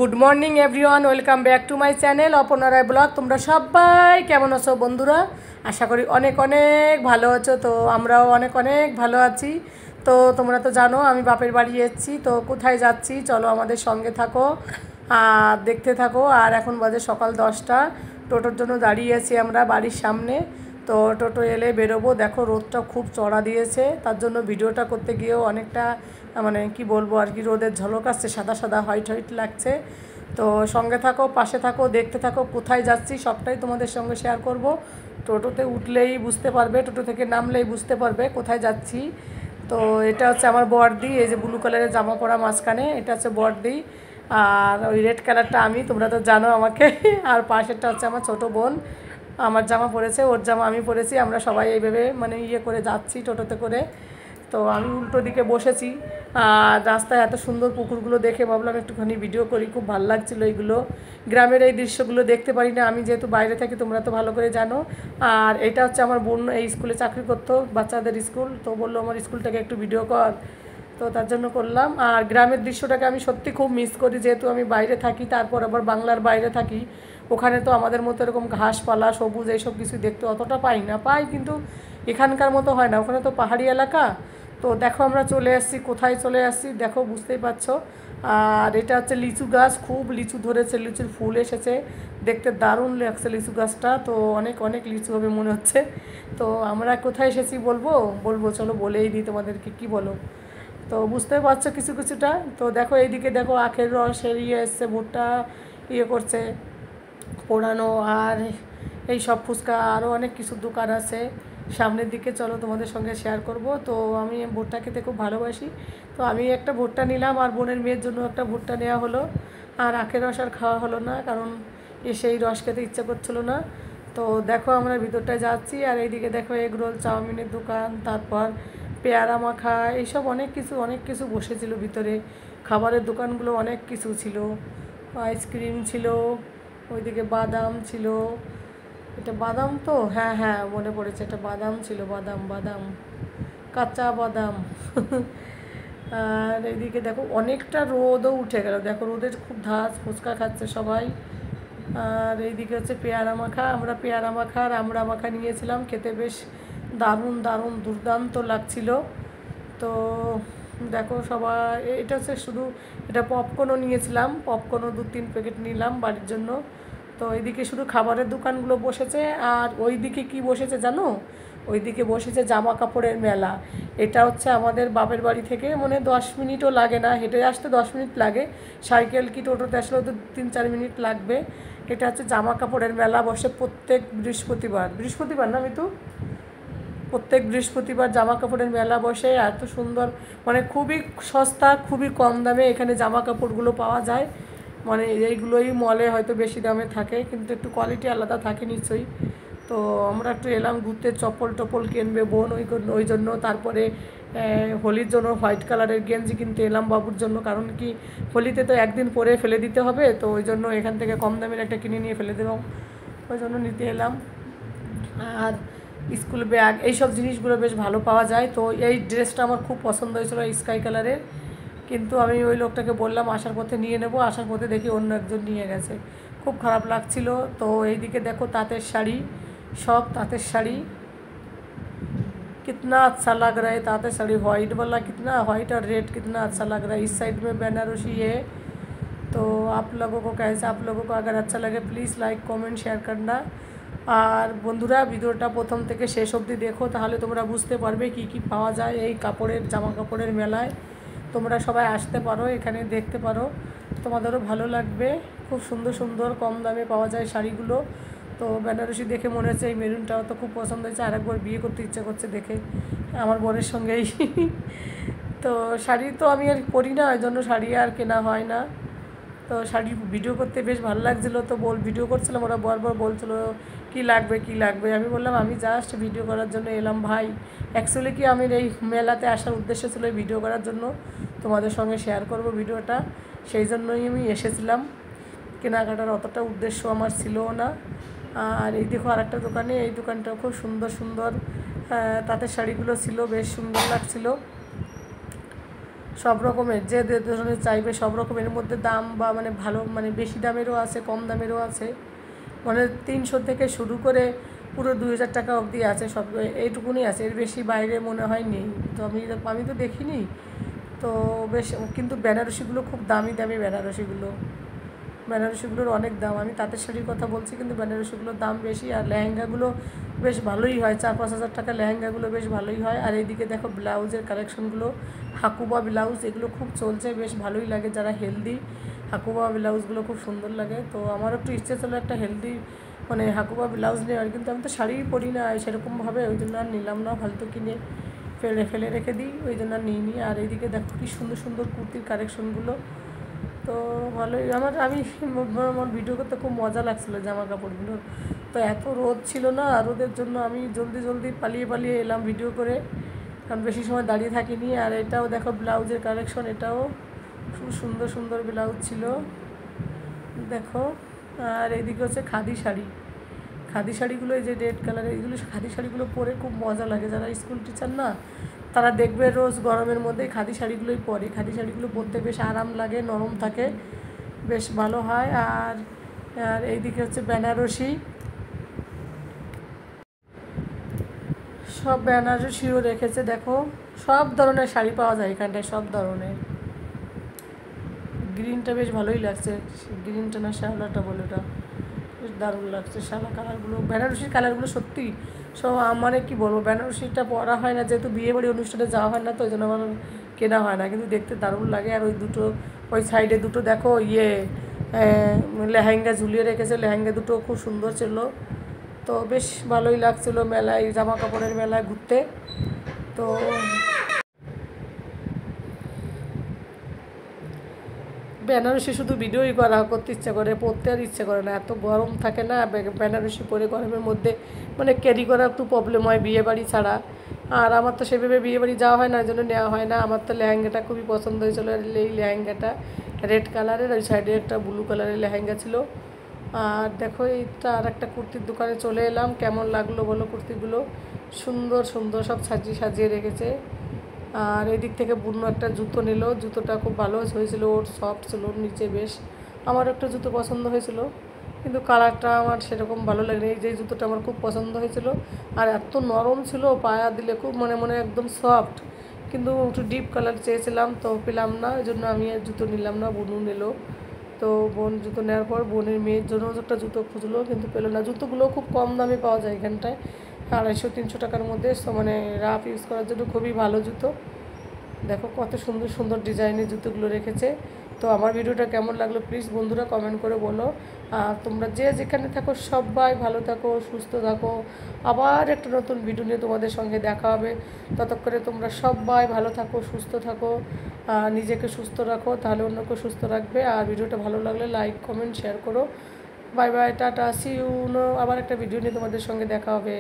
Good morning everyone, welcome back to my channel Aparna Roy blog. তোমরা সবাই কেমন আছো বন্ধুরা? আশা করি অনেক অনেক ভালো আছো। তো আমরাও অনেক অনেক ভালো আছি। তো তোমরা তো জানো আমি বাপের বাড়ি এসেছি। তো কোথায় যাচ্ছি চলো আমাদের সঙ্গে থাকো আর দেখতে থাকো। আর এখন বাজে সকাল 10টা। টোটোর জন্য দাঁড়িয়ে আছি আমরা বাড়ির সামনে। তো টোটো এলে বেরোবো। দেখো রোদটা খুব চড়া দিয়েছে, তার জন্য ভিডিওটা করতে গিয়েও অনেকটা মানে কি বলবো আর কি, রোদের ঝলক আসছে, সাদা সাদা হোয়াইট হোয়াইট লাগছে। তো সঙ্গে থাকো, পাশে থাকো, দেখতে থাকো। কোথায় যাচ্ছি সবটাই তোমাদের সঙ্গে শেয়ার করব। টোটোতে উঠলেই বুঝতে পারবে, টোটো থেকে নামলেই বুঝতে পারবে কোথায় যাচ্ছি। তো এটা হচ্ছে আমার বড়দি, এই যে ব্লু কালারের জামা পরা মাঝখানে, এটা হচ্ছে বড়দি। আর ওই রেড কালারটা আমি, তোমরা তো জানো আমাকে। আর পাশেরটা হচ্ছে আমার ছোটো বোন, আমার জামা পরেছে, ওর জামা আমি পরেছি। আমরা সবাই এইভাবে মানে করে যাচ্ছি টোটোতে করে। তো আমি উল্টো দিকে বসেছি। আর রাস্তায় এত সুন্দর পুকুরগুলো দেখে ভাবলাম একটুখানি ভিডিও করি, খুব ভালো লাগছিলো এইগুলো। গ্রামের এই দৃশ্যগুলো দেখতে পারি না আমি, যেহেতু বাইরে থাকি, তোমরা তো ভালো করে জানো। আর এটা হচ্ছে আমার বোন, এই স্কুলে চাকরি করতো, বাচ্চাদের স্কুল। তো বললো আমার স্কুলটাকে একটু ভিডিও কর, তো তার জন্য করলাম। আর গ্রামের দৃশ্যটাকে আমি সত্যি খুব মিস করি, যেহেতু আমি বাইরে থাকি, তারপর আবার বাংলার বাইরে থাকি। ওখানে তো আমাদের মতো এরকম ঘাসপালা সবুজ এইসব কিছু দেখতে অতটা পাই, কিন্তু এখানকার মতো হয় না, ওখানে তো পাহাড়ি এলাকা। তো দেখো আমরা চলে আসছি, কোথায় চলে আসছি দেখো, বুঝতেই পারছো। আর এটা হচ্ছে লিচু গাছ, খুব লিচু ধরেছে, লিচুর ফুল এসেছে, দেখতে দারুণ লাগছে লিচু গাছটা। তো অনেক অনেক লিচু হবে মনে হচ্ছে। তো আমরা কোথায় এসেছি বলবো চলো বলেই দিই তোমাদেরকে, কি বলো? তো বুঝতে পারছো কিছু কিছুটা। তো দেখো এইদিকে দেখো আখের রস এসছে, ভুট্টা করছে পোড়ানো, আর এই সব ফুচকা, আরও অনেক কিছু দোকান আছে সামনের দিকে। চলো তোমাদের সঙ্গে শেয়ার করব। তো আমি ভুট্টা খেতে খুব ভালোবাসি। তো আমি একটা ভুট্টা নিলাম, আর বোনের মেয়ের জন্য একটা ভুট্টা নেওয়া হলো। আর আখের রস আর খাওয়া হলো না, কারণ সেই রস খেতে ইচ্ছা করছিলো না। তো দেখো আমরা ভিতরটায় যাচ্ছি। আর এইদিকে দেখো এগরোল, চাউমিনের দোকান, তারপর পেয়ারা মাখা, এইসব অনেক কিছু বসেছিল ভিতরে। খাবারের দোকানগুলো অনেক কিছু ছিল, আইসক্রিম ছিল, ওইদিকে বাদাম ছিল। এটা বাদাম তো, হ্যাঁ হ্যাঁ মনে পড়েছে, এটা বাদাম ছিল, বাদাম কাঁচা বাদাম। আর এইদিকে দেখো অনেকটা রোদও উঠে গেল, দেখো রোদের খুব ধাস, ফুচকা খাচ্ছে সবাই। আর এইদিকে হচ্ছে পেয়ারা মাখা, আমরা পেয়ারা মাখা আর আমড়া মাখা নিয়েছিলাম, খেতে বেশ দারুণ দারুণ দুর্দান্ত লাগছিল। তো দেখো সবাই, এটা হচ্ছে শুধু, এটা পপকর্নও নিয়েছিলাম, পপকর্নও 2-3 প্যাকেট নিলাম বাড়ির জন্য। তো এইদিকে শুধু খাবারের দোকানগুলো বসেছে। আর ওইদিকে কি বসেছে জানো? ওইদিকে বসেছে জামা কাপড়ের মেলা। এটা হচ্ছে আমাদের বাপের বাড়ি থেকে মানে 10 মিনিটও লাগে না, হেঁটে আসতে 10 মিনিট লাগে, সাইকেল কি টোটোতে আসলেও তো 3-4 মিনিট লাগবে। এটা হচ্ছে জামা কাপড়ের মেলা, বসে প্রত্যেক বৃহস্পতিবার না মিতু, প্রত্যেক বৃহস্পতিবার জামা কাপড়ের মেলা বসে। এত সুন্দর, মানে খুবই সস্তা, খুবই কম দামে এখানে জামা কাপড়গুলো পাওয়া যায়। মানে এইগুলোই মলে হয়তো বেশি দামে থাকে, কিন্তু একটু কোয়ালিটি আলাদা থাকে নিশ্চয়ই। তো আমরা একটু এলাম ঘুরতে, চপ্পল টপ্পল কিনবে বোন ওই জন্য। তারপরে হোলির জন্য হোয়াইট কালারের গেঞ্জি কিনতে এলাম বাবুর জন্য, কারণ কি হোলিতে তো একদিন পরে ফেলে দিতে হবে। তো ওই জন্য এখান থেকে কম দামের একটা কিনে নিয়ে ফেলে দেবো, ওই জন্য নিতে এলাম। আর স্কুল ব্যাগ, এইসব জিনিসগুলো বেশ ভালো পাওয়া যায়। তো এই ড্রেসটা আমার খুব পছন্দ হয়েছিল, স্কাই কালারের, কিন্তু আমি ওই লোকটাকে বললাম আসার পথে নিয়ে নেবো, আসার পথে দেখি অন্য একজন নিয়ে গেছে, খুব খারাপ লাগছিল। তো এইদিকে দেখো তাঁতের শাড়ি, सब ताँतेर शाड़ी, कितना अच्छा लग रहा है ताँतेर शाड़ी, वाइट वाला कितना वाइट और रेड कितना अच्छा लग रहा है। इस साइड में बनारसी है। तो आप लोगों को कैसे, आप लोगों को अगर अच्छा लगे प्लीज़ लाइक कमेंट शेयर करना। আর বন্ধুরা ভিডিওটা প্রথম থেকে শেষ অবধি দেখো, তাহলে তোমরা বুঝতে পারবে কি কি পাওয়া যায় এই কাপড়ের, জামা কাপড়ের মেলায়। তোমরা সবাই আসতে পারো, এখানে দেখতে পারো, তোমাদেরও ভালো লাগবে। খুব সুন্দর সুন্দর কম দামে পাওয়া যায় শাড়িগুলো। তো বেনারসি দেখে মনে হচ্ছে এই মেরুনটাও তো খুব পছন্দ হয়েছে, আরেকবার বিয়ে করতে ইচ্ছা করছে দেখে আমার বোনের সঙ্গেই। তো শাড়ি তো আমি আর পরি না, ওই জন্য শাড়ি আর কেনা হয় না। তো শাড়ি ভিডিও করতে বেশ ভালো লাগছিলো, তো ভিডিও করছিলাম, ওরা বারবার বলছিলো কী লাগবে। আমি বললাম আমি জাস্ট ভিডিও করার জন্য এলাম ভাই। অ্যাকচুয়ালি কি আমি এই মেলাতে আসার উদ্দেশ্য ছিল ভিডিও করার জন্য, তোমাদের সঙ্গে শেয়ার করব ভিডিওটা, সেই জন্যই আমি এসেছিলাম। কেনাকাটার অতটা উদ্দেশ্য আমার ছিলও না। আর এই দেখো আরেকটা দোকানে, এই দোকানটাও খুব সুন্দর সুন্দর তাঁতের শাড়িগুলো ছিল, বেশ সুন্দর লাগছিল। সব রকমের যে ধরনের চাইবে সব রকমের মধ্যে দাম বা মানে ভালো মানে বেশি দামেরও আছে, কম দামেরও আছে, মানে 300 থেকে শুরু করে পুরো 2000 টাকা অবধি আছে, সব এইটুকুনি আছে, এর বেশি বাইরে মনে হয় নেই। তো আমি তো দেখিনি। তো বেশ, কিন্তু বেনারসিগুলো খুব দামি দামি বেনারসিগুলোর অনেক দাম। আমি তাঁতের শাড়ির কথা বলছি, কিন্তু বেনারসিগুলোর দাম বেশি। আর লেহেঙ্গাগুলো বেশ ভালোই হয়, 4-5 হাজার টাকা লেহেঙ্গাগুলো বেশ ভালোই হয়। আর এইদিকে দেখো ব্লাউজের কালেকশনগুলো, হাকুবা ব্লাউজ, এগুলো খুব চলছে, বেশ ভালোই লাগে। যারা হেলদি, হাকুবা ব্লাউজগুলো খুব সুন্দর লাগে। তো আমারও একটু ইচ্ছে ছিল একটা হেলদি মানে হাকুবা ব্লাউজ নেওয়ার, কিন্তু আমি তো শাড়িই পরি না সেরকমভাবে, ওই জন্য আর নিলাম না, ফালতু কিনে ফেলে রেখে দিই, ওই জন্য আর নিইনি। আর এইদিকে দেখো কি সুন্দর সুন্দর কুর্তির কালেকশনগুলো, তো ভালোই। আমার ভিডিও করতে খুব মজা লাগছিলো জামা কাপড়গুলোর। তো এত রোদ ছিল না, রোদের জন্য আমি জলদি পালিয়ে এলাম ভিডিও করে, কারণ বেশি সময় দাঁড়িয়ে থাকিনি। আর এটাও দেখো ব্লাউজের কালেকশন, এটাও খুব সুন্দর সুন্দর ব্লাউজ ছিল দেখো। আর এইদিকে হচ্ছে খাদি শাড়িগুলো, এই যে রেড কালারের, এইগুলো খাদি শাড়িগুলো পরে খুব মজা লাগে। যারা স্কুল টিচার না, তারা দেখবে রোজ গরমের মধ্যে খাদি শাড়িগুলোই পরে। খাদি শাড়িগুলো পরতে বেশ আরাম লাগে, নরম থাকে, বেশ ভালো হয়। আর আর এইদিকে হচ্ছে বেনারসি, সব বেনারসিও রেখেছে দেখো, সব ধরনের শাড়ি পাওয়া যায় এখানটায়, সব ধরনের। গ্রিনটা বেশ ভালোই লাগছে, গ্রিনটা না শ্যাওলাটা বলে, ওটা বেশ দারুণ লাগছে। শ্যাওলা কালারগুলো, বেনারসির কালারগুলো সত্যি সব, মানে কি বলবো, বেনারসিটা পরা হয় না যেহেতু, বিয়ে বাড়ি অনুষ্ঠানে যাওয়া হয় না, তো ওই জন্য আমার কেনা হয় না, কিন্তু দেখতে দারুণ লাগে। আর ওই সাইডে দুটো দেখো লেহেঙ্গা ঝুলিয়ে রেখেছে, লেহেঙ্গা দুটো খুব সুন্দর ছিল। তো বেশ ভালোই লাগছিলো মেলায়, জামা কাপড়ের মেলায় ঘুরতে। তো বেনারসি শুধু ভিডিওই করতে ইচ্ছা করে, পরতে আর ইচ্ছা করে না, এত গরম থাকে না বেনারসি পরে গরমের মধ্যে, মানে ক্যারি করা একটু প্রবলেম হয় বিয়ে বাড়ি ছাড়া। আর আমার তো সেভাবে বিয়ে বাড়ি যাওয়া হয় না, ওই জন্য নেওয়া হয় না। আমার তো লেহেঙ্গাটা খুবই পছন্দ হয়েছিল, এই লেহেঙ্গাটা রেড কালারের, ওই সাইডে একটা ব্লু কালারের লেহেঙ্গা ছিল। আর দেখো এইটা আর একটা কুর্তির দোকানে চলে এলাম, কেমন লাগলো বলো কুর্তিগুলো, সুন্দর সুন্দর সব সাজিয়ে রেখেছে। আর এদিক থেকে বুনো একটা জুতো নিল, জুতোটা খুব ভালো হয়েছিল, ওর সফট ছিল, ওর নিচে বেশ। আমার একটা জুতো পছন্দ হয়েছিল, কিন্তু কালারটা আমার সেরকম ভালো লাগেনি। এই যে জুতোটা আমার খুব পছন্দ হয়েছিল, আর এত নরম ছিল, পায়া দিলে খুব মনে একদম সফট, কিন্তু একটু ডিপ কালার চেয়েছিলাম, তো পেলাম না, ওই জন্য আমি আর জুতো নিলাম না, বুনু নিল। তো বোন জুতো নেওয়ার পর বোনের মেয়ের জন্য একটা জুতো খুঁজলো, কিন্তু পেলো না। জুতোগুলো খুব কম দামে পাওয়া যায় এখানটায়, 250-300 টাকার মধ্যে, মানে রাফ ইউজ করার জন্য খুবই ভালো জুতো। দেখো কত সুন্দর সুন্দর ডিজাইনের জুতোগুলো রেখেছে। তো আমার ভিডিওটা কেমন লাগলো প্লিজ বন্ধুরা কমেন্ট করে বলো। আর তোমরা যে যেখানে থাকো সবাই ভালো থাকো, সুস্থ থাকো। আবার একটা নতুন ভিডিও নিয়ে তোমাদের সঙ্গে দেখা হবে। ততক্ষণে তোমরা সবাই ভালো থাকো, সুস্থ থাকো, নিজেকে সুস্থ রাখো, তাহলে অন্যকে সুস্থ রাখবে। আর ভিডিওটা ভালো লাগলে লাইক কমেন্ট শেয়ার করো। Bye bye, tata, see you. আবার একটা ভিডিও নিয়ে তোমাদের সঙ্গে দেখা হবে।